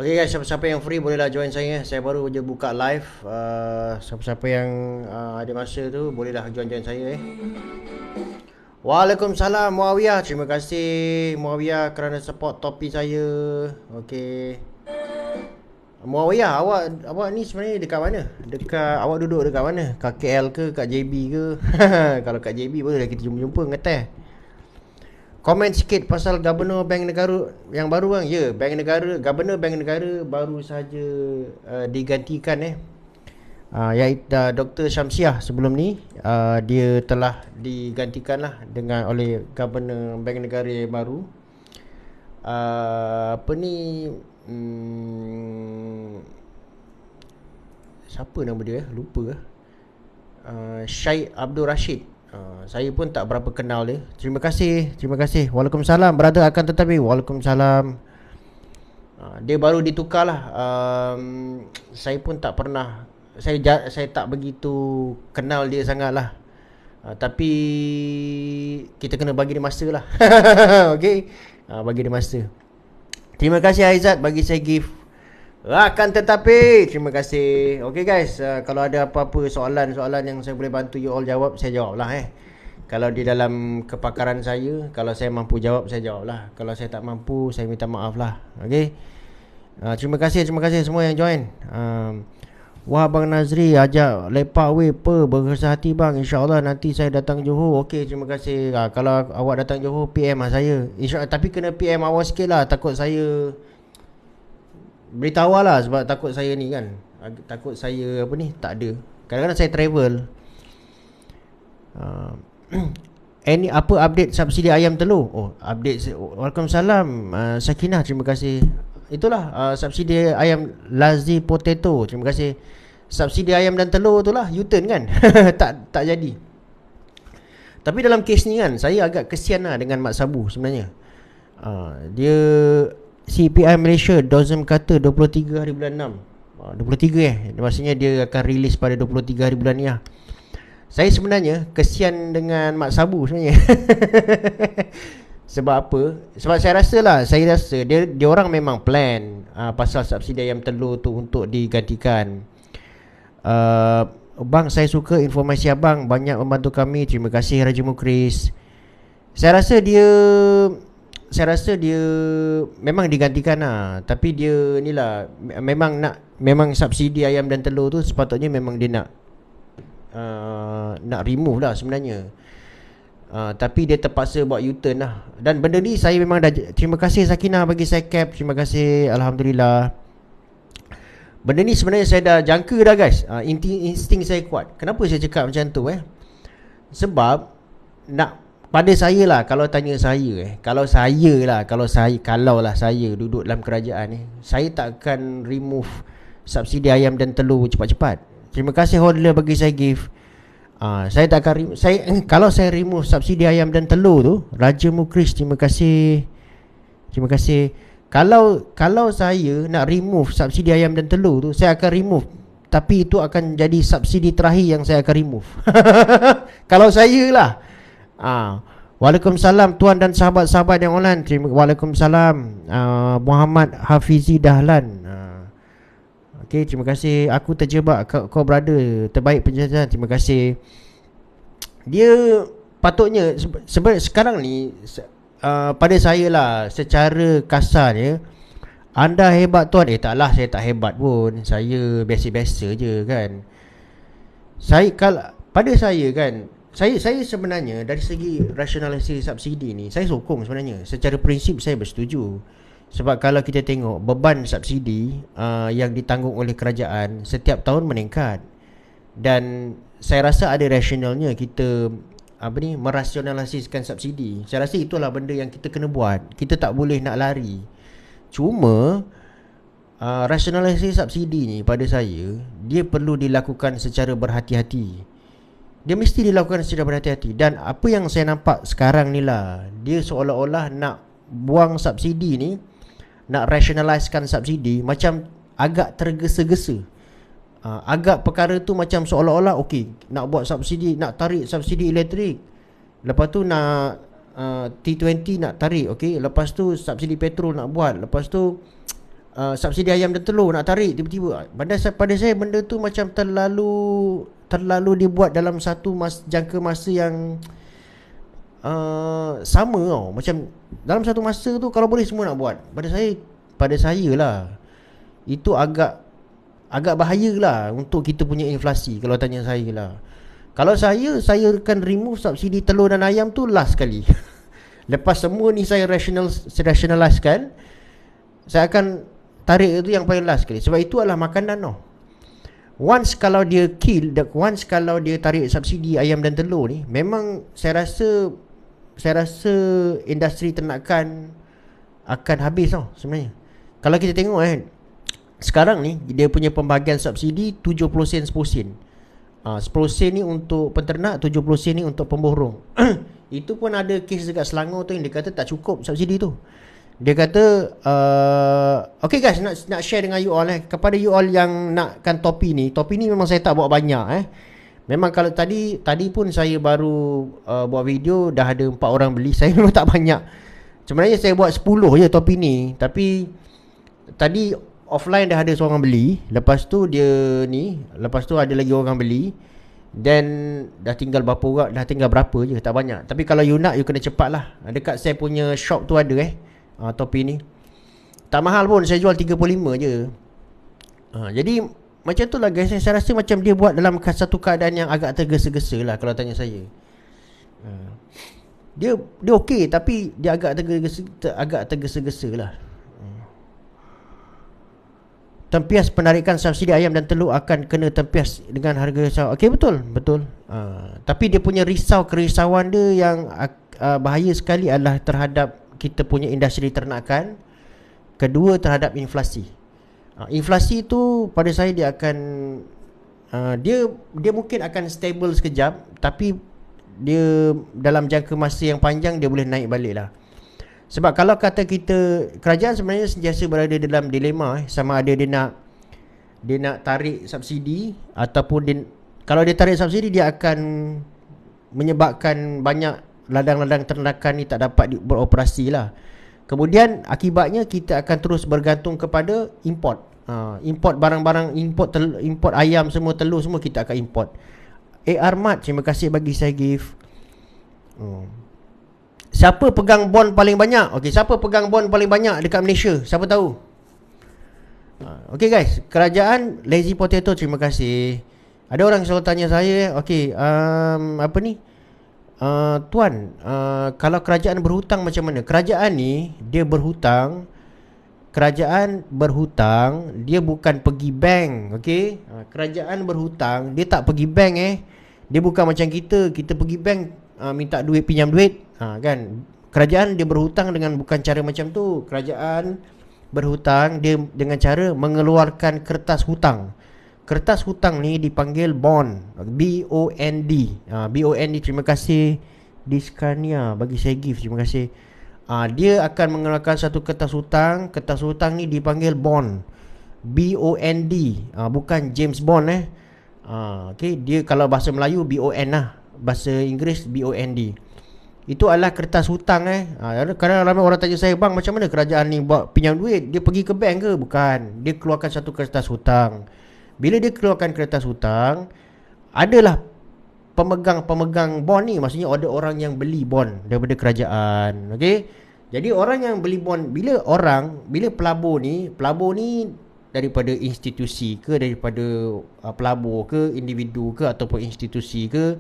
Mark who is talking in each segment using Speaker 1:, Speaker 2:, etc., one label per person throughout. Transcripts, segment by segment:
Speaker 1: Okay guys, siapa-siapa yang free bolehlah join saya. Saya baru je buka live. Siapa-siapa yang ada masa tu bolehlah join saya. Waalaikumsalam Muawiyah. Terima kasih Muawiyah kerana support topi saya. Okay. Muawiyah, awak ni sebenarnya dekat mana? Awak duduk dekat mana? Kat KL ke, kat JB ke? Kalau kat JB bolehlah kita jumpa-jumpa ngeteh. Komen sikit pasal Gubernur Bank Negara yang baru bang. Ya, Gubernur Bank Negara baru saja digantikan iaitu Dr. Syamsiah sebelum ni dia telah digantikan lah oleh Gubernur Bank Negara yang baru. Siapa nama dia? Lupa. Syed Abdul Rashid. Saya pun tak berapa kenal dia. Terima kasih. Waalaikumsalam. Brother akan tetapi. Waalaikumsalam. Dia baru ditukar lah. Saya pun tak pernah. Saya tak begitu kenal dia sangat lah. Tapi kita kena bagi dia masa lah. Okay. Bagi dia masa. Terima kasih Aizat bagi saya gift. Akan tetapi terima kasih. Okay guys, kalau ada apa-apa soalan yang saya boleh bantu you all jawab, saya jawab lah Kalau di dalam kepakaran saya, kalau saya mampu jawab, saya jawab lah. Kalau saya tak mampu, saya minta maaf lah. Okay. Terima kasih semua yang join. Wah Bang Nazri ajak lepak weh berkesah hati bang. InsyaAllah nanti saya datang Johor. Okay, terima kasih. Kalau awak datang Johor, PM lah saya. InsyaAllah, tapi kena PM awal sikit lah. Takut saya beritahu lah, sebab takut saya ni kan, takut saya tak ada. Kadang-kadang saya travel. Any apa update subsidi ayam telur? Update. Waalaikumsalam Sakinah, terima kasih. Itulah subsidi ayam Lazi Potato, terima kasih. Subsidi ayam dan telur tu lah U-turn kan. tak jadi. Tapi dalam kes ni kan, saya agak kesian lah dengan Mat Sabu sebenarnya. Dia CPI Malaysia Dozem kata 23 hari bulan 6. 23 maksudnya dia akan release pada 23 hari bulan ni lah. Saya sebenarnya kesian dengan Mak Sabu sebenarnya. Sebab apa? Sebab saya rasa dia orang memang plan pasal subsidi ayam telur tu untuk digantikan. Bang, saya suka informasi abang, banyak membantu kami. Terima kasih Raja Mukris. Saya rasa dia memang digantikan lah. Tapi dia ni lah, memang subsidi ayam dan telur tu sepatutnya memang dia nak remove lah sebenarnya. Tapi dia terpaksa buat U-turn lah. Dan benda ni saya memang dah. Terima kasih Sakinah bagi saya cap. Terima kasih, Alhamdulillah. Benda ni sebenarnya saya dah jangka dah guys. Insting saya kuat. Kenapa saya cakap macam tu Sebab pada saya lah, kalau tanya saya kalau saya duduk dalam kerajaan saya takkan remove subsidi ayam dan telur cepat-cepat. Terima kasih Hodler bagi saya gift. Saya takkan kalau saya remove subsidi ayam dan telur tu, Raja Mukris, terima kasih. Kalau saya nak remove subsidi ayam dan telur tu, saya akan remove, tapi itu akan jadi subsidi terakhir yang saya akan remove. Kalau saya lah. Waalaikumsalam tuan dan sahabat-sahabat yang online. Waalaikumsalam Muhammad Hafizi Dahlan. Okay, terima kasih. Aku terjebak kau brother, terbaik penjelasan. Terima kasih. Dia patutnya sekarang ni pada saya lah, secara kasarnya, anda hebat tuan. Taklah, saya tak hebat pun. Saya biasa-biasa je kan. Pada saya kan, saya sebenarnya dari segi rasionalisasi subsidi ni, saya sokong sebenarnya. Secara prinsip saya bersetuju. Sebab kalau kita tengok beban subsidi yang ditanggung oleh kerajaan setiap tahun meningkat. Dan saya rasa ada rasionalnya kita merasionalisasikan subsidi. Saya rasa itulah benda yang kita kena buat. Kita tak boleh nak lari. Cuma rasionalisasi subsidi ni pada saya, dia perlu dilakukan secara berhati-hati. Dia mesti dilakukan secara berhati-hati. Dan apa yang saya nampak sekarang ni lah, dia seolah-olah nak buang subsidi ni, nak rationalizekan subsidi macam agak tergesa-gesa. Agak perkara tu macam seolah-olah okey, nak buat subsidi, nak tarik subsidi elektrik. Lepas tu nak T20 nak tarik, okey. Lepas tu subsidi petrol nak buat. Lepas tu subsidi ayam dan telur nak tarik tiba-tiba. Pada saya benda tu macam terlalu dibuat dalam satu jangka masa yang sama tau. Macam dalam satu masa tu kalau boleh semua nak buat. Pada saya lah, itu agak bahaya lah untuk kita punya inflasi. Kalau tanya saya lah, kalau saya akan remove subsidi telur dan ayam tu last sekali. Lepas semua ni saya rationalize kan, saya akan tarik itu yang paling last sekali. Sebab itu adalah makanan tau. Once kalau dia tarik subsidi ayam dan telur ni, memang saya rasa industri ternakan akan habis tau sebenarnya. Kalau kita tengok sekarang ni dia punya pembahagian subsidi 70 sen 10 sen. 10 sen ni untuk penternak, 70 sen ni untuk pemborong. Itu pun ada kes dekat Selangor tu yang dia kata tak cukup subsidi tu. Dia kata okay guys, nak share dengan you all kepada you all yang nakkan topi ni memang saya tak bawa banyak Memang kalau tadi pun saya baru buat video, dah ada 4 orang beli. Saya memang tak banyak. Sebenarnya saya buat 10 je topi ni, tapi tadi offline dah ada seorang beli. Lepas tu ada lagi orang beli. Dan dah tinggal berapa je, tak banyak. Tapi kalau you nak, you kena cepat lah. Dekat saya punya shop tu ada topi ni. Tak mahal pun, saya jual 35 je. Jadi macam tu lah guys. Saya rasa macam dia buat dalam satu keadaan yang agak tergesa-gesa lah kalau tanya saya. Dia okey, tapi dia agak tergesa-gesa lah. Tempias penarikan subsidi ayam dan telur akan kena tempias dengan harga risau. Okey, betul. Tapi dia punya kerisauan dia yang bahaya sekali adalah terhadap kita punya industri ternakan. Kedua, terhadap inflasi. Inflasi tu pada saya dia akan dia mungkin akan stable sekejap, tapi dia dalam jangka masa yang panjang dia boleh naik balik lah. Sebab kalau kata kita, kerajaan sebenarnya sentiasa berada dalam dilema sama ada dia nak tarik subsidi ataupun kalau dia tarik subsidi, dia akan menyebabkan banyak ladang-ladang ternakan ni tak dapat beroperasi lah. Kemudian akibatnya kita akan terus bergantung kepada import. Import barang-barang, import ayam semua, telur semua kita akan import. Armat, terima kasih bagi saya gift. Siapa pegang bond paling banyak? Okey, siapa pegang bond paling banyak dekat Malaysia? Siapa tahu? Okey guys, kerajaan Lazy Potato, terima kasih. Ada orang selalu tanya saya, okey, apa ni? Tuan, kalau kerajaan berhutang macam mana? Kerajaan ni dia berhutang. Kerajaan berhutang, dia bukan pergi bank, okey? Kerajaan berhutang, dia tak pergi bank Dia bukan macam kita pergi bank minta duit, pinjam duit. Kan? Kerajaan dia berhutang dengan bukan cara macam tu. Kerajaan berhutang dia dengan cara mengeluarkan kertas hutang. Kertas hutang ni dipanggil bond. B-O-N-D. B-O-N-D, terima kasih Diskania bagi saya gift, terima kasih. Dia akan mengeluarkan satu kertas hutang. Kertas hutang ni dipanggil bond. B-O-N-D. Bukan James Bond okay? Dia kalau bahasa Melayu B-O-N lah. Bahasa Inggeris B-O-N-D. Itu adalah kertas hutang Kadang ramai orang tanya saya, bang, macam mana kerajaan ni buat pinjam duit? Dia pergi ke bank ke? Bukan. Dia keluarkan satu kertas hutang. Bila dia keluarkan kertas hutang, adalah pemegang bond ni, maksudnya ada orang yang beli bond daripada kerajaan. Okey. Jadi orang yang beli bond, bila pelabur ni daripada institusi ke, daripada pelabur ke, individu ke ataupun institusi ke,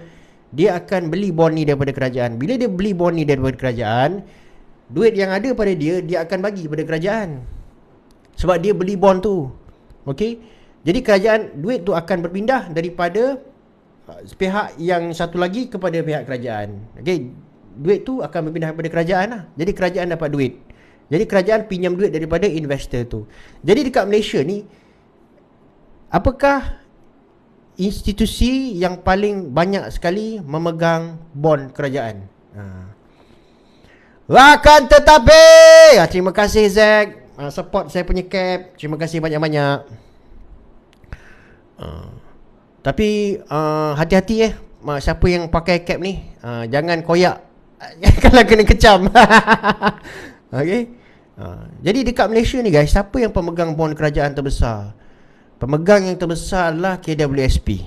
Speaker 1: dia akan beli bond ni daripada kerajaan. Bila dia beli bond ni daripada kerajaan, duit yang ada pada dia akan bagi pada kerajaan. Sebab dia beli bond tu. Okey. Jadi kerajaan, duit tu akan berpindah daripada pihak yang satu lagi kepada pihak kerajaan. Okey. Duit tu akan berpindah daripada kerajaan lah. Jadi kerajaan dapat duit. Jadi kerajaan pinjam duit daripada investor tu. Jadi dekat Malaysia ni, apakah institusi yang paling banyak sekali memegang bond kerajaan? Akan tetapi terima kasih Zack, support saya punya cap. Terima kasih banyak-banyak. Tapi hati-hati siapa yang pakai cap ni, jangan koyak. Kalau kena kecam. Okay. Jadi dekat Malaysia ni guys, siapa yang pemegang bond kerajaan terbesar? Pemegang yang terbesar adalah KWSP.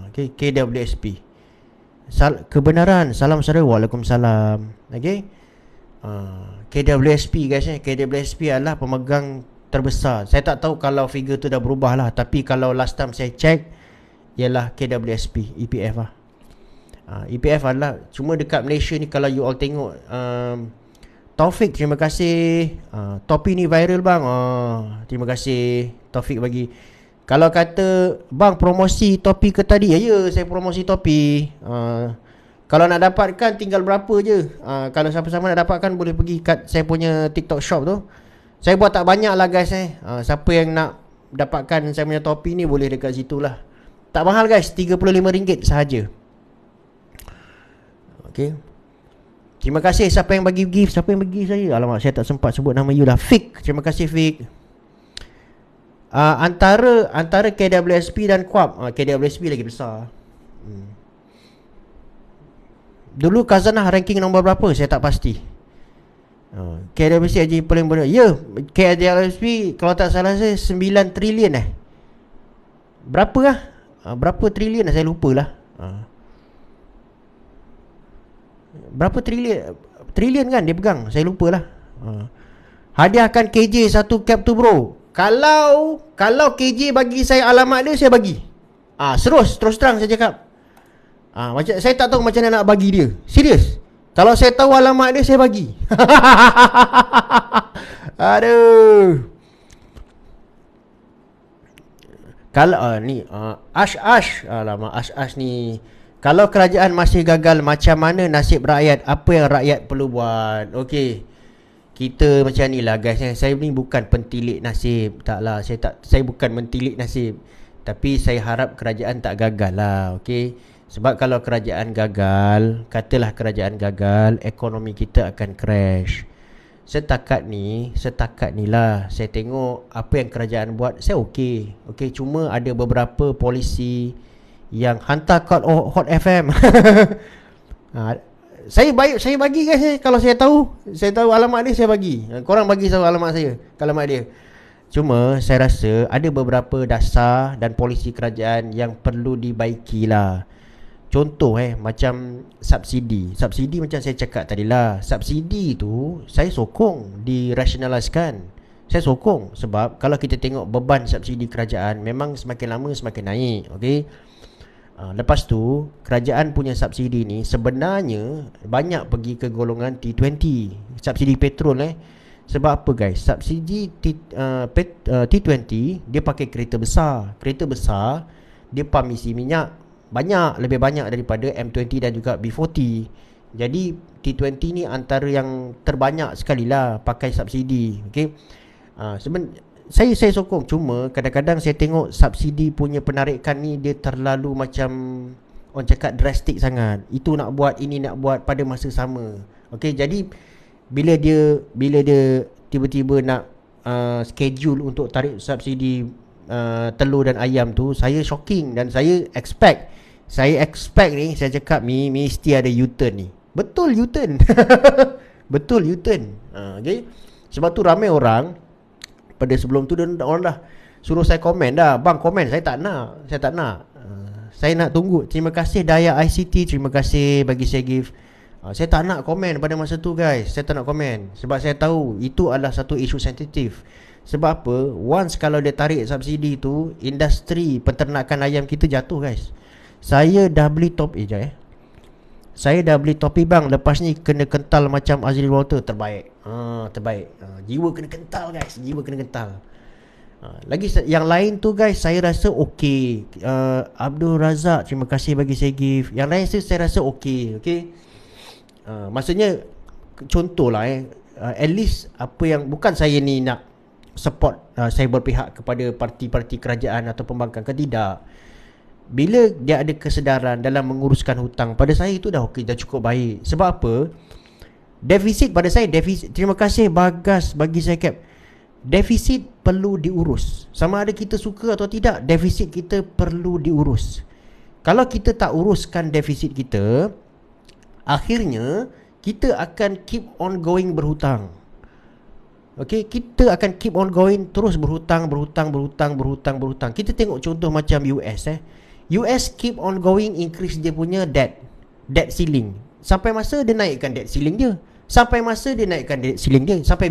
Speaker 1: Okay, KWSP. Kebenaran. Salam saudara. Waalaikumsalam. Okay. KWSP guys, KWSP adalah pemegang terbesar. Saya tak tahu kalau figure tu dah berubah lah, tapi kalau last time saya check ialah KWSP, EPF lah. EPF adalah, cuma dekat Malaysia ni kalau you all tengok, Taufik, terima kasih. Topi ni viral bang. Terima kasih Taufik bagi. Kalau kata bang promosi topi ke tadi, ya saya promosi topi. Kalau nak dapatkan tinggal berapa je. Kalau siapa-siapa nak dapatkan boleh pergi kat saya punya TikTok shop tu. Saya buat tak banyak lah guys. Siapa yang nak dapatkan saya punya topi ni boleh dekat situ lah. Tak mahal guys, RM35 sahaja. Okay. Terima kasih siapa yang bagi gift. Siapa yang bagi saya? Alamak, saya tak sempat sebut nama you lah. Fik. Terima kasih Fik. Antara KWSP dan KWAP, KWSP lagi besar. Dulu Khazanah ranking nombor berapa? Saya tak pasti. KWSP aja paling banyak. Ya, KWSP kalau tak salah saya 9 trilion berapa lah? Berapa trilion saya lupa lah. Berapa trilion? Trilion kan dia pegang, saya lupa lah. Hadiahkan KJ satu cap tu bro. Kalau KJ bagi saya alamat dia, saya bagi. Terus terang saya cakap. Macam saya tak tahu macam mana nak bagi dia. Serius. Kalau saya tahu alamat dia, saya bagi. Aduh. Kalau ni Ash alamak Ash ni, kalau kerajaan masih gagal, macam mana nasib rakyat? Apa yang rakyat perlu buat? Okey. Kita macam ni lah guys. Saya ni bukan pentilik nasib. Taklah, saya bukan mentilik nasib. Tapi saya harap kerajaan tak gagal lah. Okey. Sebab kalau kerajaan gagal, katalah kerajaan gagal, ekonomi kita akan crash. Setakat ni lah saya tengok apa yang kerajaan buat, saya okey. Okey, cuma ada beberapa polisi yang hantar kat Hot FM. Saya bagi guys. Kalau saya tahu alamat dia, saya bagi. Korang bagi tahu alamat saya, alamat dia. Cuma saya rasa ada beberapa dasar dan polisi kerajaan yang perlu dibaiki lah. Contoh macam subsidi macam saya cakap tadi lah. Subsidi tu saya sokong dirasionaliskan. Saya sokong sebab kalau kita tengok beban subsidi kerajaan memang semakin lama semakin naik. Okey. Lepas tu kerajaan punya subsidi ni sebenarnya banyak pergi ke golongan T20, subsidi petrol Sebab apa guys? Subsidi T20 dia pakai kereta besar. Kereta besar dia pump isi minyak lebih banyak daripada M20 dan juga B40. Jadi T20 ni antara yang terbanyak sekali lah pakai subsidi. Okey. Saya sokong. Cuma kadang-kadang saya tengok subsidi punya penarikan ni dia terlalu macam orang cakap drastik sangat. Itu nak buat, ini nak buat pada masa sama. Okey, jadi bila dia tiba-tiba nak schedule untuk tarik subsidi telur dan ayam tu, saya shocking dan saya expect ni, saya cakap ni mesti ada U-turn ni. Betul U-turn. Betul U-turn. Okey. Sebab tu ramai orang pada sebelum tu orang dah suruh saya komen dah. Bang komen, saya tak nak. Saya nak tunggu. Terima kasih Daya ICT, terima kasih bagi saya gift. Saya tak nak komen pada masa tu guys. Saya tak nak komen sebab saya tahu itu adalah satu isu sensitif. Sebab apa? Once kalau dia tarik subsidi tu, industri peternakan ayam kita jatuh guys. Saya dah beli Saya dah beli topi bang. Lepas ni kena kental macam Azri Walter. Terbaik. Jiwa kena kental guys. Jiwa kena kental. Lagi yang lain tu guys, saya rasa okey. Abdul Razak, terima kasih bagi saya gift. Yang lain saya rasa okey. Maksudnya contohlah at least apa yang, bukan saya ni nak support, saya berpihak kepada parti-parti kerajaan atau pembangkang ke, tidak. Bila dia ada kesedaran dalam menguruskan hutang, pada saya itu dah okey, dah cukup baik. Sebab apa? Defisit pada saya, terima kasih Bagas bagi saya cap. Defisit perlu diurus. Sama ada kita suka atau tidak, defisit kita perlu diurus. Kalau kita tak uruskan defisit kita, akhirnya kita akan keep on going berhutang. Okay, kita akan keep on going, terus berhutang. Kita tengok contoh macam US US keep on going increase dia punya debt ceiling. Sampai masa dia naikkan debt ceiling dia. Sampai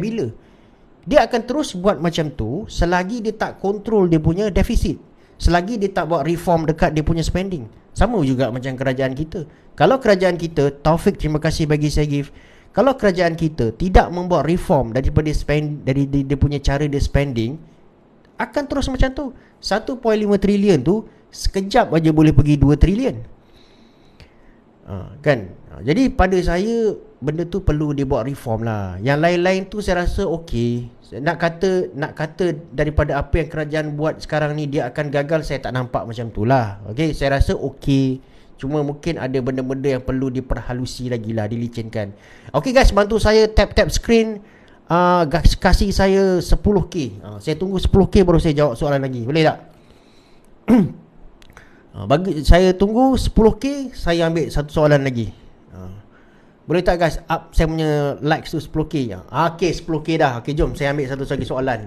Speaker 1: bila? Dia akan terus buat macam tu selagi dia tak control dia punya deficit. Selagi dia tak buat reform dekat dia punya spending. Sama juga macam kerajaan kita. Kalau kerajaan kita, Taufik terima kasih bagi saya gift. Kalau kerajaan kita tidak membuat reform daripada dari dia punya cara dia spending, akan terus macam tu. 1.5 trilion tu sekejap aja boleh pergi 2 trilion. Kan? Jadi pada saya benda tu perlu dibuat reform lah. Yang lain-lain tu saya rasa okey. Nak kata daripada apa yang kerajaan buat sekarang ni dia akan gagal, saya tak nampak macam tu lah. Okey, saya rasa okey. Cuma mungkin ada benda-benda yang perlu diperhalusi lagi lah, dilicinkan. Okey guys, bantu saya tap screen. Kasih saya 10k. Saya tunggu 10k baru saya jawab soalan lagi. Boleh tak? Bagi saya tunggu 10k, saya ambil satu soalan lagi. Boleh tak guys? Up saya punya likes tu 10k. Okey, 10k dah. Okey, jom saya ambil satu lagi soalan.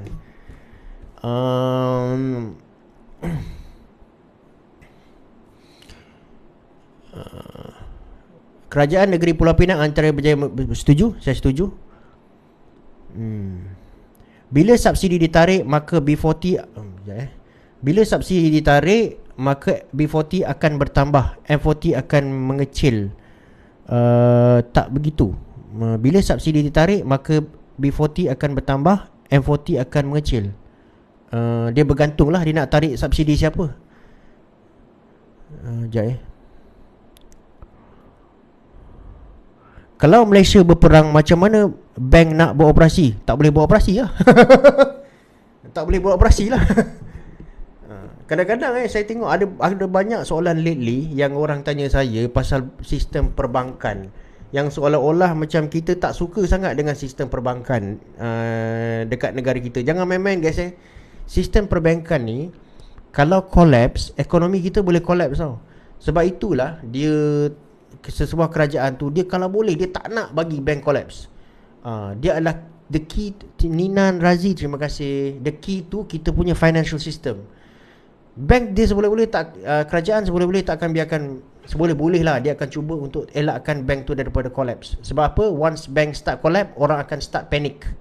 Speaker 1: Kerajaan negeri Pulau Pinang antara berjaya. Setuju? Saya setuju. Bila subsidi ditarik maka B40 Bila subsidi ditarik maka B40 akan bertambah, M40 akan mengecil. Tak begitu. Bila subsidi ditarik maka B40 akan bertambah, M40 akan mengecil. Dia bergantunglah dia nak tarik subsidi siapa. Kalau Malaysia berperang, macam mana bank nak beroperasi? Tak boleh beroperasi lah. Tak boleh beroperasi lah. Kadang-kadang saya tengok ada banyak soalan lately yang orang tanya saya pasal sistem perbankan, yang seolah-olah macam kita tak suka sangat dengan sistem perbankan dekat negara kita. Jangan main-main guys. Sistem perbankan ni kalau collapse, ekonomi kita boleh collapse tau. Sebab itulah dia, sesebuah kerajaan tu, dia kalau boleh dia tak nak bagi bank collapse. Dia adalah the key. Ninan Razi terima kasih. The key tu kita punya financial system. Bank dia seboleh-boleh tak, kerajaan seboleh-boleh tak akan biarkan, seboleh-boleh lah dia akan cuba untuk elakkan bank tu daripada collapse. Sebab apa? Once bank start collapse, orang akan start panic.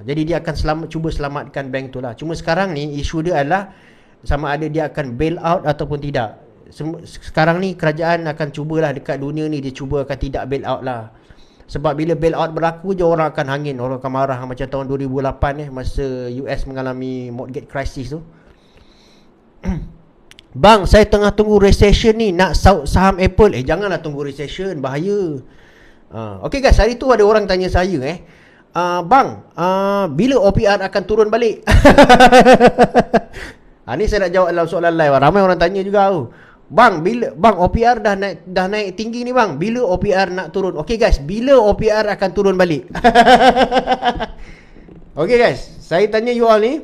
Speaker 1: Jadi dia akan cuba selamatkan bank tu lah. Cuma sekarang ni isu dia adalah sama ada dia akan bail out ataupun tidak. Sekarang ni kerajaan akan cubalah dekat dunia ni, dia cuba akan tidak bail out lah. Sebab bila bail out berlaku je orang akan hangin, orang akan marah. Macam tahun 2008 masa US mengalami mortgage crisis tu. Bang, saya tengah tunggu recession ni, nak saham Apple. Janganlah tunggu recession, bahaya. Okay guys, hari tu ada orang tanya saya bang, bila OPR akan turun balik? Ni saya nak jawab dalam soalan live. Ramai orang tanya juga tu. Bang, OPR dah naik tinggi ni bang. Bila OPR nak turun? Okay guys, bila OPR akan turun balik? Okay guys, saya tanya you all ni.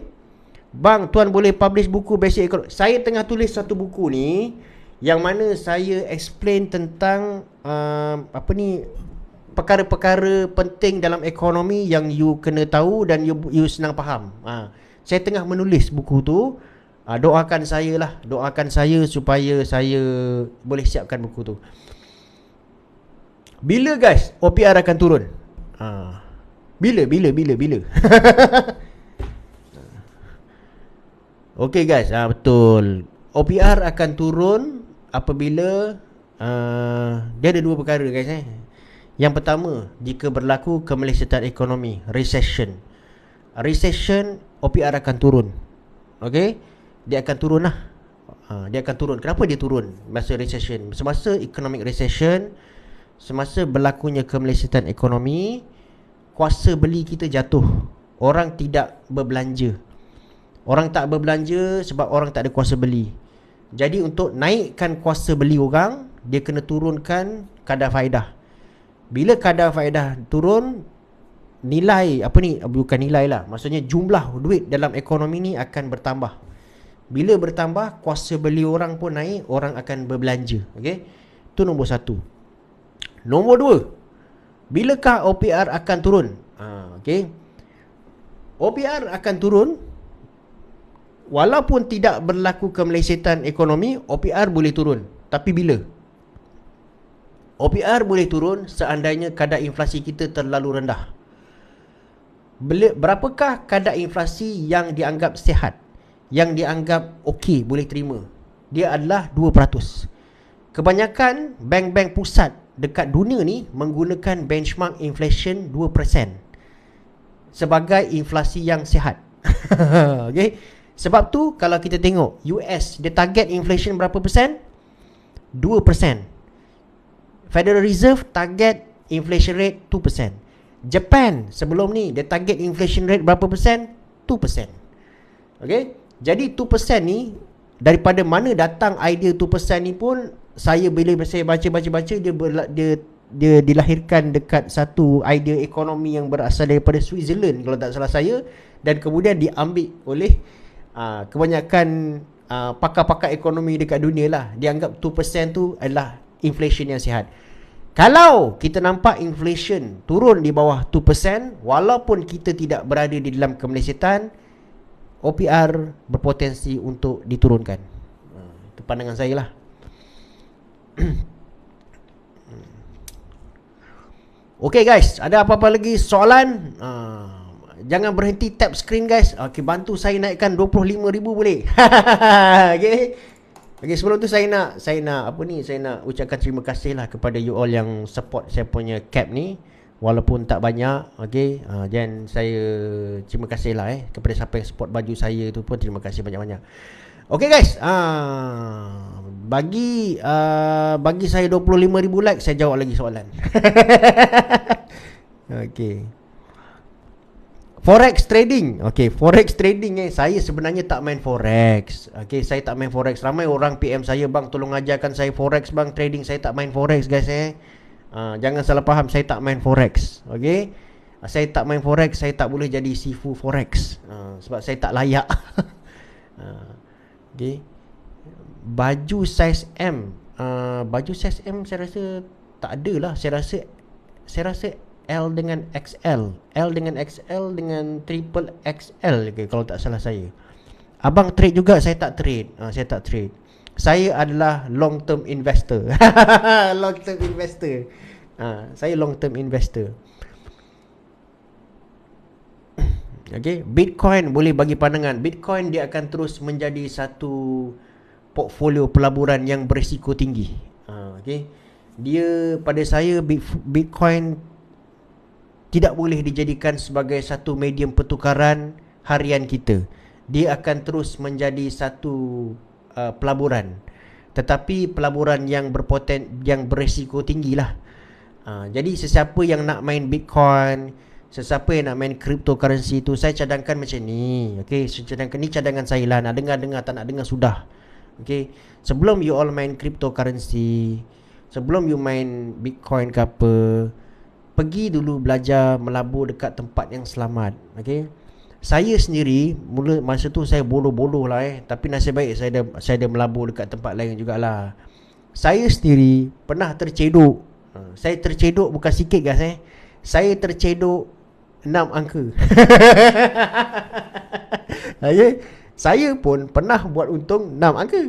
Speaker 1: Bang, tuan boleh publish buku basic economy? Saya tengah tulis satu buku ni yang mana saya explain tentang perkara-perkara penting dalam ekonomi yang you kena tahu dan you senang faham. Saya tengah menulis buku tu. Doakan saya supaya saya boleh siapkan buku tu. Bila guys OPR akan turun? Bila? Okay guys, betul. OPR akan turun apabila dia ada dua perkara guys. Yang pertama, jika berlaku kemelesetan ekonomi, recession, OPR akan turun. Okay, dia akan turun lah. Dia akan turun. Kenapa dia turun masa recession? Semasa economic recession, semasa berlakunya kemelesetan ekonomi, kuasa beli kita jatuh. Orang tidak berbelanja. Orang tak berbelanja sebab orang tak ada kuasa beli. Jadi untuk naikkan kuasa beli orang, dia kena turunkan kadar faedah. Bila kadar faedah turun, nilai bukan nilai lah, maksudnya jumlah duit dalam ekonomi ni akan bertambah. Bila bertambah, kuasa beli orang pun naik, orang akan berbelanja. Okay, itu nombor satu. Nombor dua, bilakah OPR akan turun? Okay, OPR akan turun. Walaupun tidak berlaku kemelesetan ekonomi, OPR boleh turun. Tapi bila? OPR boleh turun seandainya kadar inflasi kita terlalu rendah. Berapakah kadar inflasi yang dianggap sihat, yang dianggap okey, boleh terima? Dia adalah 2%. Kebanyakan bank-bank pusat dekat dunia ni menggunakan benchmark inflation 2% sebagai inflasi yang sihat. Okay? Sebab tu kalau kita tengok US, dia target inflation berapa persen? 2%. Federal Reserve target inflation rate 2%. Japan sebelum ni dia target inflation rate berapa persen? 2%. Okay? Jadi 2% ni, daripada mana datang idea 2% ni pun, saya bila saya baca dia dilahirkan dekat satu idea ekonomi yang berasal daripada Switzerland kalau tak salah saya, dan kemudian diambil oleh kebanyakan pakar-pakar ekonomi dekat dunia lah. Dianggap 2% tu adalah inflation yang sihat. Kalau kita nampak inflation turun di bawah 2%, walaupun kita tidak berada di dalam kemelesetan, OPR berpotensi untuk diturunkan. Itu pandangan saya lah. Okay guys, ada apa-apa lagi soalan? Jangan berhenti tap screen guys. Okay, bantu saya naikkan 25,000 boleh? Okay. Okay, sebelum tu saya nak ucapkan terima kasih lah kepada you all yang support saya punya cap ni, walaupun tak banyak. Okay, dan saya terima kasih lah kepada siapa yang support baju saya tu pun, terima kasih banyak-banyak. Okay guys, bagi saya 25,000 like, saya jawab lagi soalan. Okay. Forex trading. Okay, forex trading saya sebenarnya tak main forex. Okay, saya tak main forex. Ramai orang PM saya, bang tolong ajarkan saya forex bang, trading. Saya tak main forex guys. Jangan salah faham, saya tak main forex. Okay, saya tak main forex. Saya tak boleh jadi sifu forex, sebab saya tak layak. Okay, baju size M, baju size M saya rasa tak ada lah. Saya rasa L dengan XL, L dengan XL dengan triple XL ke, kalau tak salah saya. Abang trade juga? Saya tak trade. Saya tak trade. Saya adalah long term investor. Long term investor. Saya long term investor. Okay, Bitcoin boleh bagi pandangan. Bitcoin dia akan terus menjadi satu portfolio pelaburan yang berisiko tinggi. Okay, dia pada saya Bitcoin tidak boleh dijadikan sebagai satu medium pertukaran harian kita. Dia akan terus menjadi satu pelaburan, tetapi pelaburan yang berisiko tinggi lah. Jadi sesiapa yang nak main Bitcoin, sesiapa yang nak main cryptocurrency tu, saya cadangkan macam ni. Okay, saya cadangkan ni, cadangan saya lah. Nak dengar, tak nak dengar sudah. Okay, sebelum you all main cryptocurrency, sebelum you main Bitcoin ke apa, pergi dulu belajar melabur dekat tempat yang selamat. Okay, saya sendiri masa tu saya bodoh-bodoh lah tapi nasib baik saya ada melabur dekat tempat lain jugalah. Saya sendiri pernah tercedok. Saya tercedok bukan sikit guys. Saya tercedok 6 angka. Okay, saya pun pernah buat untung 6 angka.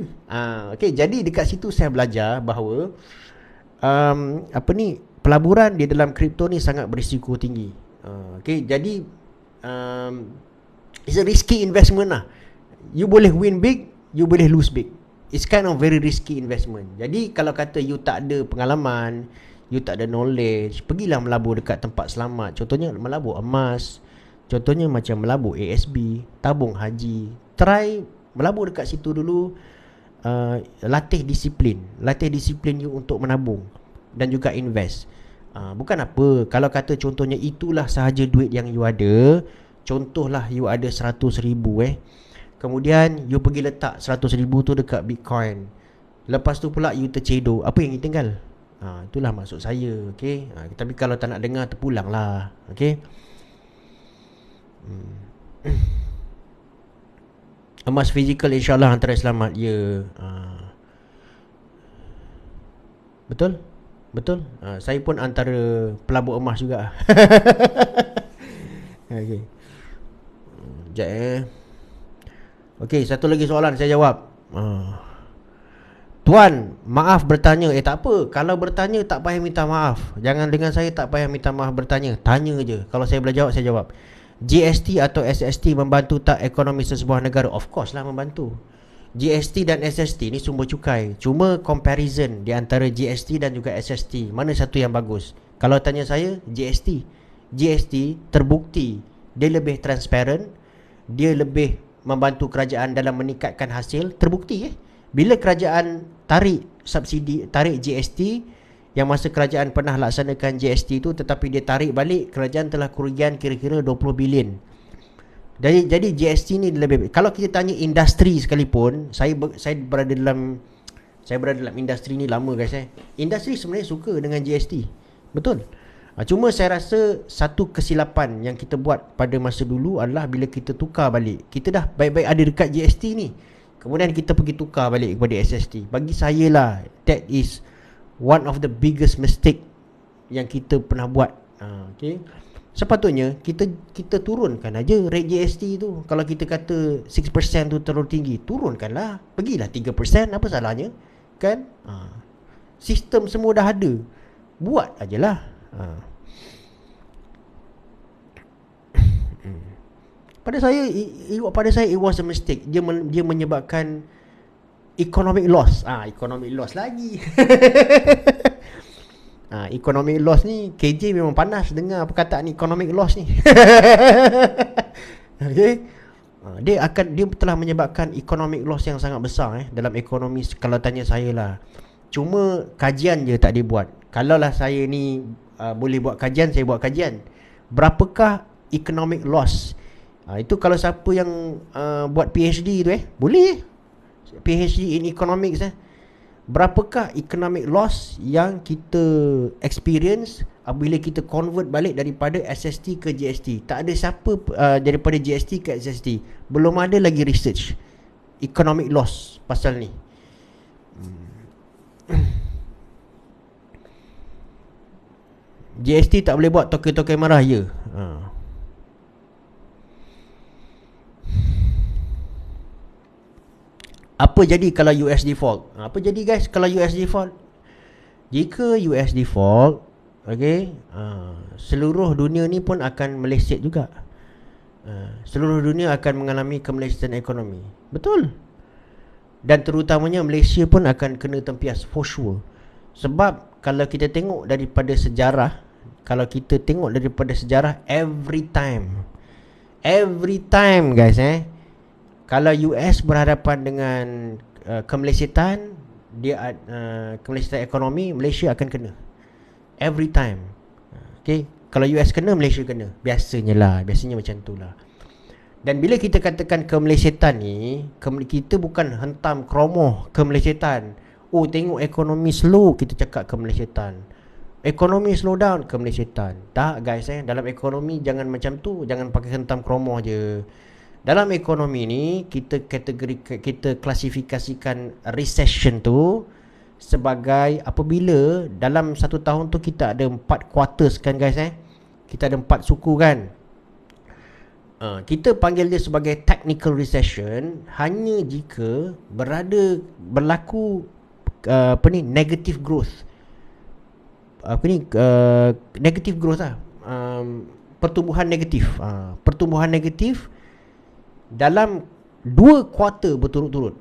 Speaker 1: Okay, jadi dekat situ saya belajar bahawa pelaburan di dalam kripto ni sangat berisiko tinggi. Okay, jadi it's a risky investment lah. You boleh win big, you boleh lose big. It's kind of very risky investment. Jadi kalau kata you tak ada pengalaman, you tak ada knowledge, pergilah melabur dekat tempat selamat. Contohnya melabur emas, contohnya macam melabur ASB, tabung haji. Try melabur dekat situ dulu. Latih disiplin you untuk menabung dan juga invest. Bukan apa, kalau kata contohnya itulah sahaja duit yang you ada. Contohlah you ada 100,000 kemudian you pergi letak 100,000 tu dekat Bitcoin. Lepas tu pula you tercedok, apa yang you tinggal? Itulah maksud saya. Okay, tapi kalau tak nak dengar, terpulang lah. Okay. Emas fizikal insyaAllah antara selamat. Ya, betul. Saya pun antara pelabur emas juga. Okey. Sekejap Okey, satu lagi soalan saya jawab. Tuan, maaf bertanya. Tak apa, kalau bertanya tak payah minta maaf. Jangan dengan saya tak payah minta maaf bertanya. Tanya je. Kalau saya boleh jawab, saya jawab. GST atau SST membantu tak ekonomi sesebuah negara? Of course lah membantu. GST dan SST ni sumber cukai. Cuma comparison di antara GST dan juga SST, mana satu yang bagus? Kalau tanya saya, GST. GST terbukti dia lebih transparent, dia lebih membantu kerajaan dalam meningkatkan hasil. Terbukti bila kerajaan tarik subsidi, tarik GST, yang masa kerajaan pernah laksanakan GST itu, tetapi dia tarik balik, kerajaan telah kerugian kira-kira 20 bilion. Jadi GST ni lebih. Kalau kita tanya industri sekalipun, saya berada dalam industri ni lama guys. Industri sebenarnya suka dengan GST. Betul. Cuma saya rasa satu kesilapan yang kita buat pada masa dulu adalah bila kita tukar balik. Kita dah baik-baik ada dekat GST ni, kemudian kita pergi tukar balik kepada SST. Bagi saya lah, that is one of the biggest mistake yang kita pernah buat. Okay. Sepatutnya kita turunkan aja rate GST tu. Kalau kita kata 6% tu terlalu tinggi, turunkanlah. Pergilah 3%, apa salahnya? Kan? Sistem semua dah ada. Buat ajalah. Pada saya it was a mistake. Dia menyebabkan economic loss. Economic loss lagi. Economic loss ni, KJ memang panas dengar perkataan economic loss ni. Okay. Dia telah menyebabkan economic loss yang sangat besar dalam ekonomi, kalau tanya saya lah. Cuma kajian je tak dibuat. Kalaulah saya ni boleh buat kajian, saya buat kajian. Berapakah economic loss? Itu kalau siapa yang buat PhD tu boleh. PhD in economics berapakah economic loss yang kita experience bila kita convert balik daripada SST ke GST? Tak ada siapa daripada GST ke SST. Belum ada lagi research economic loss pasal ni. GST tak boleh buat, token-token marah ya. Apa jadi kalau US default? Apa jadi guys kalau US default? Jika US default, okay, seluruh dunia ni pun akan meleset juga. Seluruh dunia akan mengalami kemelesetan ekonomi. Betul. Dan terutamanya Malaysia pun akan kena tempias for sure. Sebab kalau kita tengok daripada sejarah, every time guys, kalau US berhadapan dengan kemelesetan, kemelesetan ekonomi, Malaysia akan kena. Every time. Okay. Kalau US kena, Malaysia kena. Biasanya macam tu lah. Dan bila kita katakan kemelesetan ni, kita bukan hentam kromoh kemelesetan. Tengok ekonomi slow, kita cakap kemelesetan. Ekonomi slow down, kemelesetan. Tak guys, dalam ekonomi jangan macam tu. Jangan pakai hentam kromoh je. Dalam ekonomi ni kita klasifikasikan recession tu sebagai apabila dalam satu tahun tu kita ada 4 quarters kan guys. Kita ada 4 suku kan. Kita panggil dia sebagai technical recession hanya jika berlaku negative growth. Negative growth lah. Pertumbuhan negatif. Pertumbuhan negatif dalam 2 kuarter berturut-turut.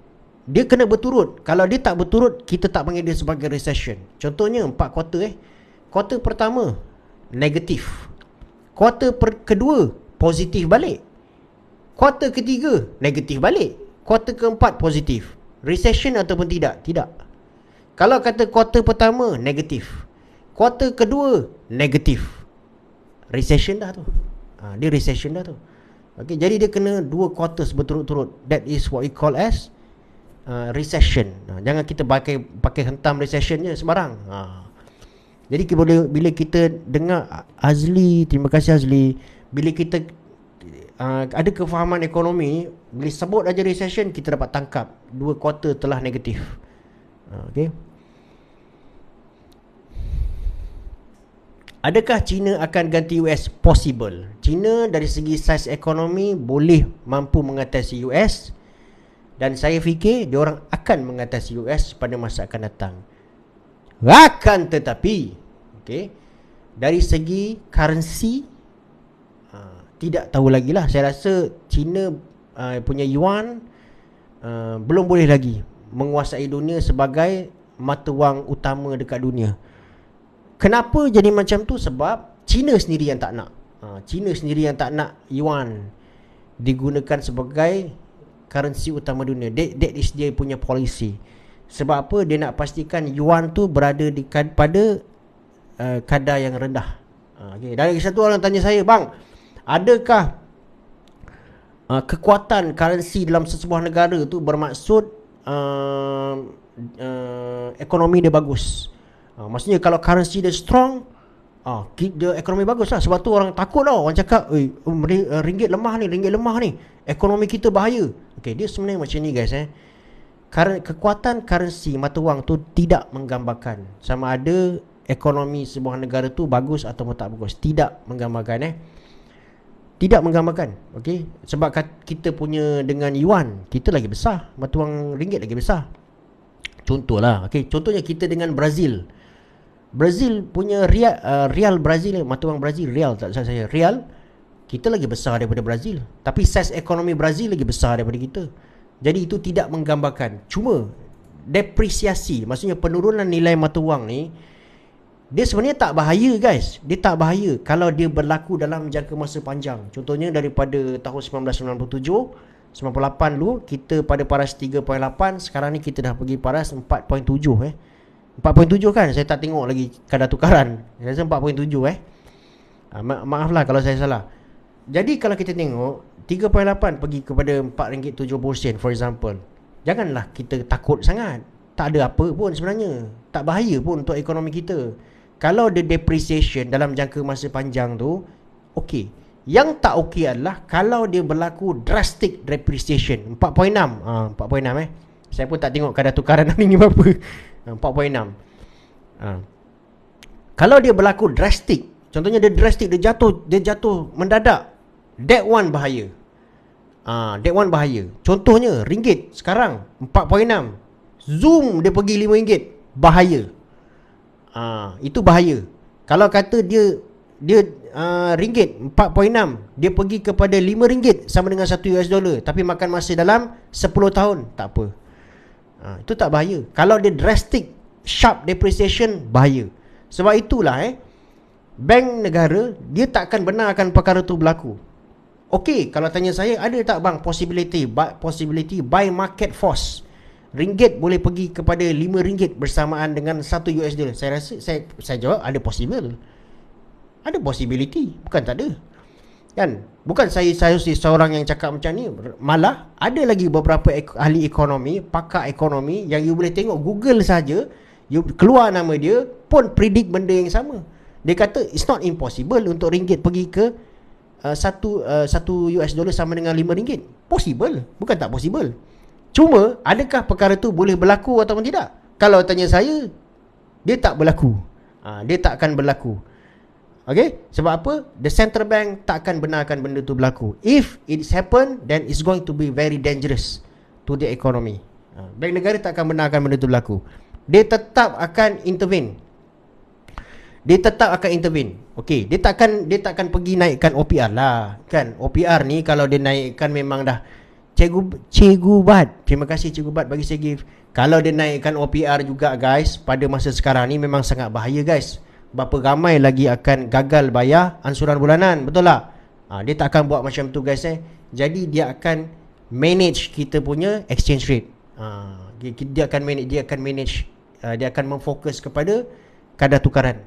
Speaker 1: Dia kena berturut. Kalau dia tak berturut, kita tak panggil dia sebagai recession. Contohnya 4 kuarter Kuarter pertama negatif. Kuarter kedua positif balik. Kuarter ketiga negatif balik. Kuarter keempat positif. Recession ataupun tidak? Tidak. Kalau kata kuarter pertama negatif, kuarter kedua negatif, recession dah tu. Dia recession dah tu. Okay, jadi dia kena 2 quarters berturut-turut. That is what we call as recession. Jangan kita pakai hentam recession je sembarang. Jadi bila kita dengar Azli, terima kasih Azli, bila kita ada kefahaman ekonomi, bila sebut aja recession, kita dapat tangkap 2 quarter telah negatif. Okay. Adakah China akan ganti US? Possible. China dari segi saiz ekonomi boleh mampu mengatasi US, dan saya fikir diorang akan mengatasi US pada masa akan datang. Akan tetapi, okay, dari segi currency, tidak tahu lagi lah. Saya rasa China punya yuan belum boleh lagi menguasai dunia sebagai mata wang utama dekat dunia. Kenapa jadi macam tu? Sebab China sendiri yang tak nak. China sendiri yang tak nak yuan digunakan sebagai currency utama dunia. That is dia punya policy. Sebab apa? Dia nak pastikan yuan tu berada pada kadar yang rendah. Okay. Dan satu orang tanya saya, bang, adakah kekuatan currency dalam sesebuah negara tu bermaksud ekonomi dia bagus? Maksudnya kalau currency dia strong, dia ekonomi bagus lah. Sebab tu orang takut tau. Orang cakap, ringgit lemah ni, ekonomi kita bahaya. Okay, dia sebenarnya macam ni guys. Kekuatan currency mata wang tu tidak menggambarkan sama ada ekonomi sebuah negara tu bagus atau tak bagus. Tidak menggambarkan Tidak menggambarkan. Okay? Sebab kita punya dengan yuan, kita lagi besar, mata wang ringgit lagi besar. Contohlah, okay, contohnya kita dengan Brazil. Brazil punya real Brazil, mata wang Brazil, real tak salah saya, real, kita lagi besar daripada Brazil. Tapi saiz ekonomi Brazil lagi besar daripada kita. Jadi itu tidak menggambarkan. Cuma depresiasi, maksudnya penurunan nilai mata wang ni, dia sebenarnya tak bahaya guys. Dia tak bahaya kalau dia berlaku dalam jangka masa panjang. Contohnya daripada tahun 1997, 98 dulu kita pada paras 3.8, sekarang ni kita dah pergi paras 4.7 4.7 kan? Saya tak tengok lagi kadar tukaran. Saya rasa 4.7 maaflah kalau saya salah. Jadi kalau kita tengok 3.8 pergi kepada RM4.70 for example, janganlah kita takut sangat. Tak ada apa pun sebenarnya. Tak bahaya pun untuk ekonomi kita. Kalau the depreciation dalam jangka masa panjang tu, okey. Yang tak okey adalah kalau dia berlaku drastic depreciation. 4.6 4.6 Saya pun tak tengok kadar tukaran hari ni berapa. 4.6 Kalau dia berlaku drastic, contohnya dia drastic, dia jatuh mendadak, that one bahaya. That one bahaya. Contohnya ringgit sekarang 4.6, zoom dia pergi RM5, bahaya. Itu bahaya. Kalau kata dia ringgit 4.6 dia pergi kepada RM5 sama dengan $1, tapi makan masa dalam 10 tahun, tak apa. Itu tak bahaya. Kalau dia drastic sharp depreciation, bahaya. Sebab itulah bank negara dia takkan benarkan perkara tu berlaku. Okey, kalau tanya saya, ada tak bang possibility by market force ringgit boleh pergi kepada RM5 bersamaan dengan $1? Saya rasa saya jawab ada possible. Ada possibility, bukan tak ada. Kan? Bukan saya seorang yang cakap macam ni. Malah ada lagi beberapa ahli ekonomi, pakar ekonomi yang you boleh tengok Google saja, you keluar nama dia pun predict benda yang sama. Dia kata it's not impossible untuk ringgit pergi ke $1 sama dengan RM5. Possible, bukan tak possible. Cuma adakah perkara tu boleh berlaku ataupun tidak? Kalau tanya saya, dia tak berlaku. Dia tak akan berlaku. Okay? Sebab apa? The central bank tak akan benarkan benda tu berlaku. If it's happen, then it's going to be very dangerous to the economy. Bank negara tak akan benarkan benda tu berlaku. Dia tetap akan intervene. Okey, dia takkan pergi naikkan OPR lah. Kan? OPR ni kalau dia naikkan memang dah Cikgu Bat. Terima kasih Cikgu Bat bagi saya gift. Kalau dia naikkan OPR juga guys, pada masa sekarang ni memang sangat bahaya guys. Berapa ramai lagi akan gagal bayar ansuran bulanan, betul tak? Dia tak akan buat macam tu guys. Jadi dia akan manage kita punya exchange rate. Dia akan memfokus kepada kadar tukaran.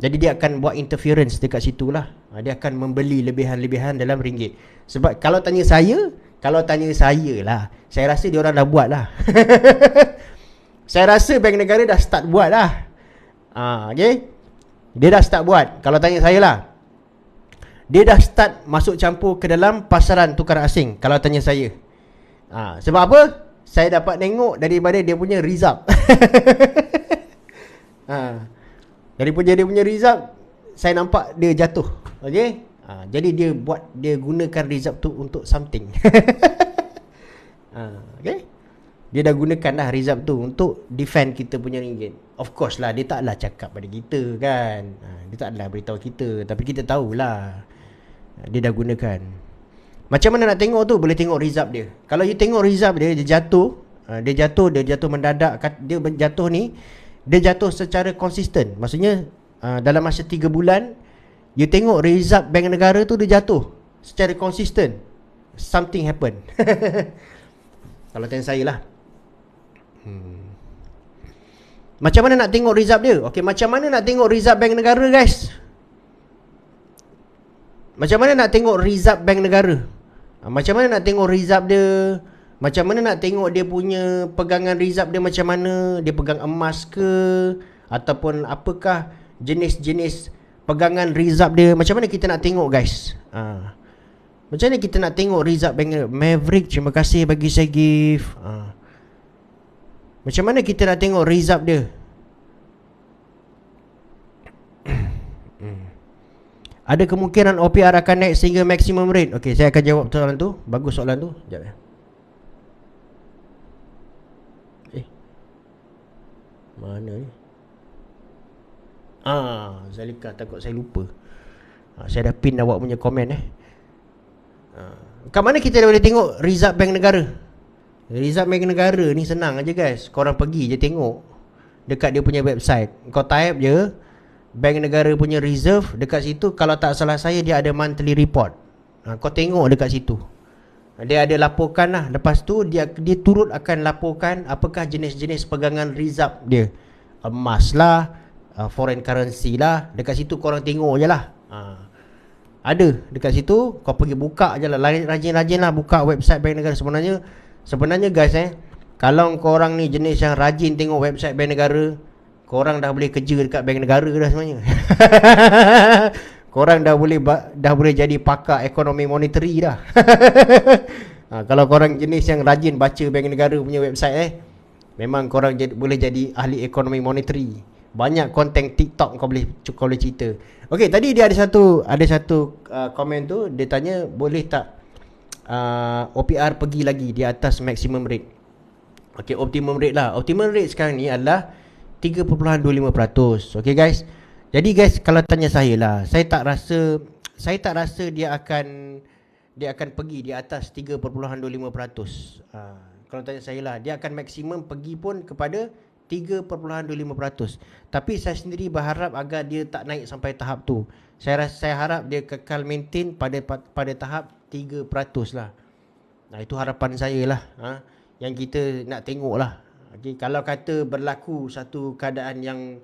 Speaker 1: Jadi dia akan buat interference dekat situ lah. Dia akan membeli lebihan-lebihan dalam ringgit. Sebab kalau tanya saya lah, saya rasa dia orang dah buat lah. Saya rasa bank negara dah start buat lah. Okay, dia dah start buat. Kalau tanya saya lah, dia dah start masuk campur ke dalam pasaran tukaran asing. Kalau tanya saya, sebab apa? Saya dapat tengok daripada dia punya result. Daripada dia punya result, saya nampak dia jatuh. Okey. Jadi dia gunakan result tu untuk something. Okey. Dia dah gunakan dah result tu untuk defend kita punya ringgit. Of course lah, dia taklah cakap pada kita kan. Dia taklah beritahu kita, tapi kita tahulah dia dah gunakan. Macam mana nak tengok tu? Boleh tengok result dia. Kalau you tengok result dia jatuh, dia jatuh mendadak. Dia jatuh ni, dia jatuh secara konsisten. Maksudnya dalam masa 3 bulan, you tengok result bank negara tu dia jatuh secara konsisten. Something happen. Kalau tanya saya lah. Macam mana nak tengok result dia? Okey, macam mana nak tengok result bank negara, guys? Macam mana nak tengok result bank negara? Macam mana nak tengok result dia? Macam mana nak tengok dia punya pegangan result dia macam mana? Dia pegang emas ke? Ataupun apakah jenis-jenis pegangan result dia? Macam mana kita nak tengok, guys? Macam mana kita nak tengok result bank Maverick? Terima kasih bagi saya gift. Macam mana kita nak tengok result dia? Ada kemungkinan OPR akan naik sehingga maximum rate. Okey, saya akan jawab soalan tu. Bagus soalan tu. Sekejap ya. Mana ni? Zalika, takut saya lupa. Saya dah pin awak punya komen kat mana kita boleh tengok result bank negara? Result bank negara ni senang aja, guys. Korang pergi je tengok dekat dia punya website. Kau type je bank negara punya reserve. Dekat situ, kalau tak salah saya, dia ada monthly report. Kau tengok dekat situ. Dia ada laporkan lah. Lepas tu dia turut akan laporkan apakah jenis-jenis pegangan reserve dia. Emas lah, foreign currency lah. Dekat situ korang tengok je lah. Ada dekat situ. Kau pergi buka je lah. Rajin-rajin lah buka website bank negara. Sebenarnya guys, kalau korang ni jenis yang rajin tengok website bank negara, korang dah boleh kerja dekat bank negara dah sebenarnya. Korang dah boleh jadi pakar ekonomi monetary dah. Kalau korang jenis yang rajin baca bank negara punya website, memang korang boleh jadi ahli ekonomi monetary. Banyak konten TikTok kau boleh cerita. Okey, tadi dia ada satu komen tu, dia tanya boleh tak OPR pergi lagi di atas maximum rate. Okey, optimum rate lah. Optimum rate sekarang ni adalah 3.25%. Okey guys. Jadi guys, kalau tanya saya lah, saya tak rasa dia akan pergi di atas 3.25%. Kalau tanya saya lah, dia akan maksimum pergi pun kepada 3.25%. Tapi saya sendiri berharap agar dia tak naik sampai tahap tu. Saya harap dia kekal maintain pada tahap 3% lah. Itu harapan saya lah. Yang kita nak tengok lah. Okay, kalau kata berlaku satu keadaan yang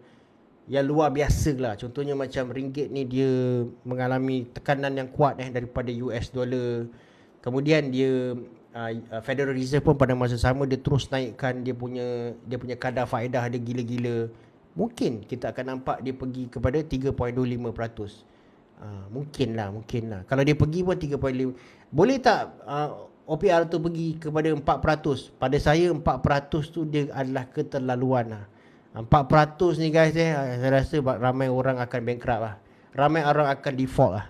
Speaker 1: luar biasa lah. Contohnya macam ringgit ni dia mengalami tekanan yang kuat daripada US dollar. Kemudian dia Federal Reserve pun pada masa sama dia terus naikkan dia punya kadar faedah dia gila-gila. Mungkin kita akan nampak dia pergi kepada 3.25%. Mungkin lah. Kalau dia pergi pun 3.5. Boleh tak OPR tu pergi kepada 4%? Pada saya 4% tu dia adalah keterlaluan lah. 4% ni guys, saya rasa ramai orang akan bankrupt lah. Ramai orang akan default lah.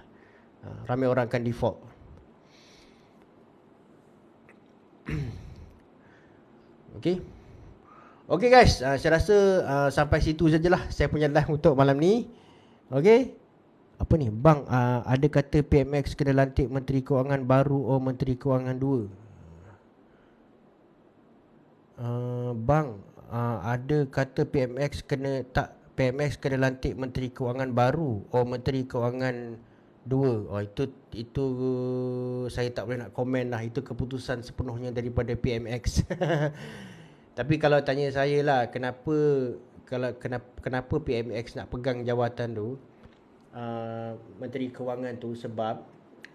Speaker 1: Okay guys, saya rasa sampai situ sajalah saya punya live untuk malam ni. Okay. Apa ni? Bang, ada kata PMX kena lantik Menteri Kewangan baru Menteri Kewangan 2. Bang, ada kata PMX kena lantik Menteri Kewangan baru Menteri Kewangan 2. Itu saya tak boleh nak komen lah. Itu keputusan sepenuhnya daripada PMX. Tapi kalau tanya saya lah, kenapa PMX nak pegang jawatan tu, Menteri Kewangan tu, sebab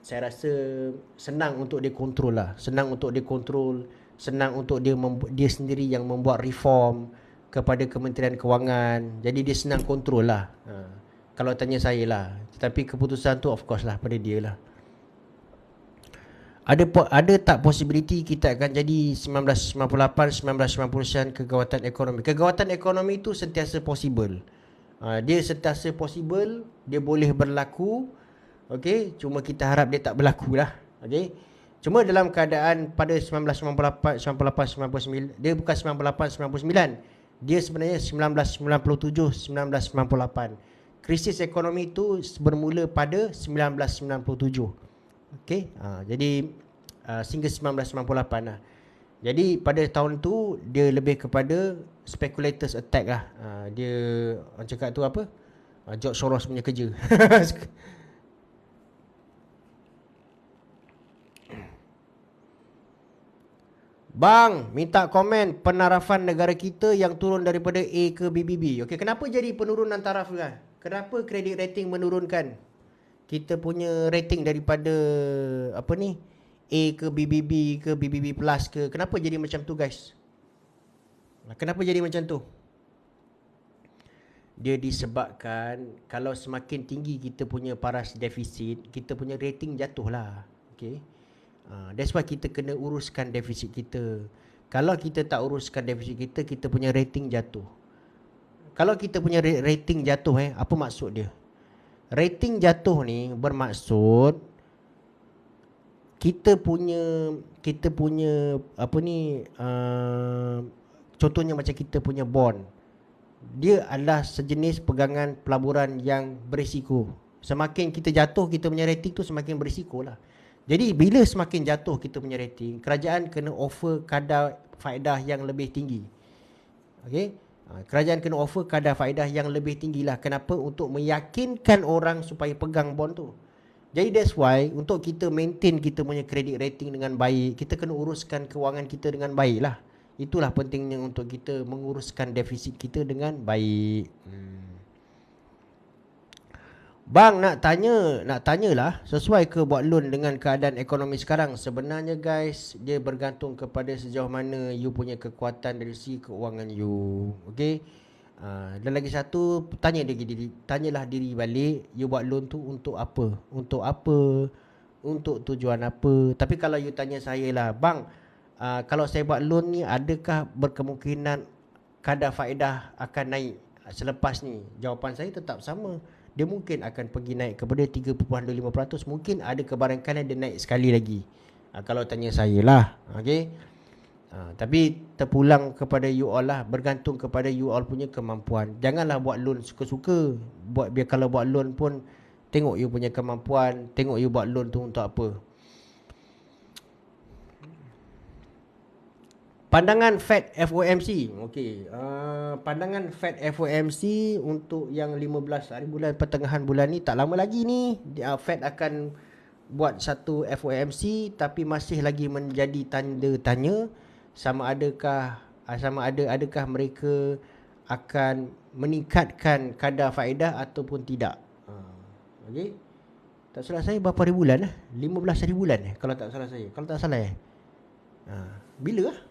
Speaker 1: saya rasa senang untuk dia kontrol lah. Senang untuk dia sendiri yang membuat reform kepada Kementerian Kewangan. Jadi dia senang kontrol lah. Kalau tanya saya lah. Tetapi keputusan tu of course lah pada dia lah. Ada tak possibility kita akan jadi 1998, 1999 kegawatan ekonomi? Kegawatan ekonomi tu sentiasa possible. Dia sentiasa possible, dia boleh berlaku. Okey, cuma kita harap dia tak berlaku lah. Okey. Cuma dalam keadaan pada 1998, 98, 99, dia bukan 98, 99. Dia sebenarnya 1997, 1998. Krisis ekonomi itu bermula pada 1997. Okey. Jadi sehingga 1998 lah. Jadi pada tahun tu dia lebih kepada speculators attack lah. Dia orang cakap tu apa? George Soros punya kerja. Bang, minta komen penarafan negara kita yang turun daripada A ke BBB. Okey, kenapa jadi penurunan taraf kan? Kenapa kredit rating menurunkan? Kita punya rating daripada apa ni? A ke BBB ke BBB plus ke. Kenapa jadi macam tu guys? Kenapa jadi macam tu? Dia disebabkan kalau semakin tinggi kita punya paras defisit, kita punya rating jatuh lah. Okay. That's why kita kena uruskan defisit kita. Kalau kita tak uruskan defisit kita, kita punya rating jatuh. Kalau kita punya rating jatuh, apa maksud dia? Rating jatuh ni bermaksud kita punya apa ni, contohnya macam kita punya bond. Dia adalah sejenis pegangan pelaburan yang berisiko. Semakin kita jatuh, kita punya rating tu semakin berisiko lah. Jadi bila semakin jatuh kita punya rating, kerajaan kena offer kadar faedah yang lebih tinggi. Okey? Kerajaan kena offer kadar faedah yang lebih tinggi lah. Kenapa? Untuk meyakinkan orang supaya pegang bond tu. Jadi that's why untuk kita maintain kita punya credit rating dengan baik, kita kena uruskan kewangan kita dengan baik lah. Itulah pentingnya untuk kita menguruskan defisit kita dengan baik. Bang, nak tanyalah, sesuai ke buat loan dengan keadaan ekonomi sekarang? Sebenarnya guys, dia bergantung kepada sejauh mana you punya kekuatan dari segi keuangan you. Okey. Dan lagi satu, tanyalah diri balik, you buat loan tu untuk apa? Untuk apa? Untuk tujuan apa? Tapi kalau you tanya saya lah, bang, kalau saya buat loan ni, adakah berkemungkinan kadar faedah akan naik selepas ni? Jawapan saya tetap sama. Dia mungkin akan pergi naik kepada 3.25%. Mungkin ada kebarangkalian dia naik sekali lagi. Kalau tanya saya lah. Okay. Tapi terpulang kepada you all lah. Bergantung kepada you all punya kemampuan. Janganlah buat loan suka-suka. Biar kalau buat loan pun, tengok you punya kemampuan. Tengok you buat loan tu untuk apa. Pandangan Fed FOMC. Okey. Pandangan Fed FOMC untuk yang 15 hari bulan pertengahan bulan ni, tak lama lagi ni Fed akan buat satu FOMC, tapi masih lagi menjadi tanda tanya sama adakah mereka akan meningkatkan kadar faedah ataupun tidak. Okey. Tak salah saya berapa hari bulan 15 hari bulan kalau tak salah saya. Kalau tak salah bila lah?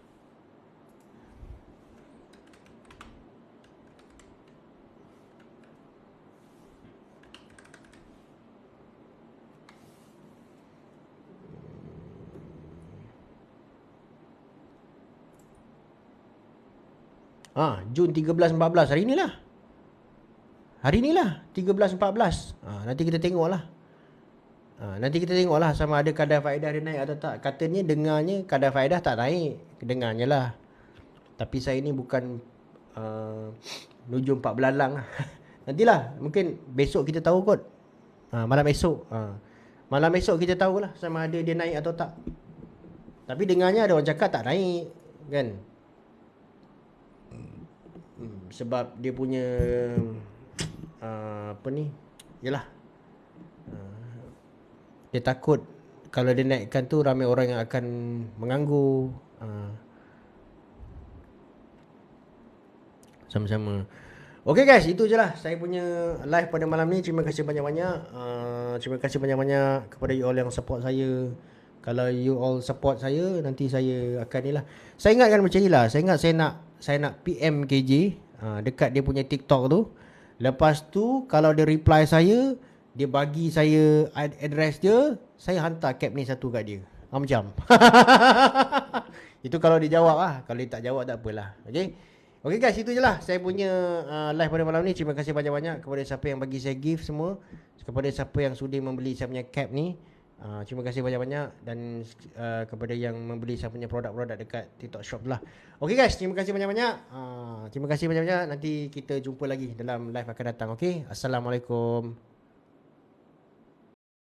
Speaker 1: Jun 13-14 hari ni lah. Hari ni lah 13-14. Nanti kita tengok lah. Nanti kita tengok lah sama ada kadar faedah dia naik atau tak. Katanya dengarnya kadar faedah tak naik. Dengarnya lah. Tapi saya ni bukan nujum pak belalang lah. Nantilah. Mungkin besok kita tahu kot. Malam esok. Malam esok kita tahulah sama ada dia naik atau tak. Tapi dengarnya ada orang cakap tak naik. Kan? Sebab dia punya apa ni, yalah, dia takut kalau dia naikkan tu ramai orang yang akan menganggur. Sama-sama. Okay guys, itu je lah saya punya live pada malam ni. Terima kasih banyak-banyak. Terima kasih banyak-banyak kepada you all yang support saya. Kalau you all support saya, nanti saya akan ni lah. Saya ingatkan macam ni lah. Saya nak PM KJ dekat dia punya TikTok tu. Lepas tu kalau dia reply saya, dia bagi saya address dia, saya hantar cap ni satu kat dia. Macam Itu kalau dia jawab lah. Kalau dia tak jawab tak apalah. Okay. Okay guys, itu je lah saya punya live pada malam ni. Terima kasih banyak-banyak kepada siapa yang bagi saya gift semua, kepada siapa yang sudi membeli saya punya cap ni. Terima kasih banyak-banyak. Dan kepada yang membeli saya punya produk-produk dekat TikTok Shop lah. Okay guys, terima kasih banyak-banyak. Terima kasih banyak-banyak. Nanti kita jumpa lagi dalam live akan datang. Okay, Assalamualaikum.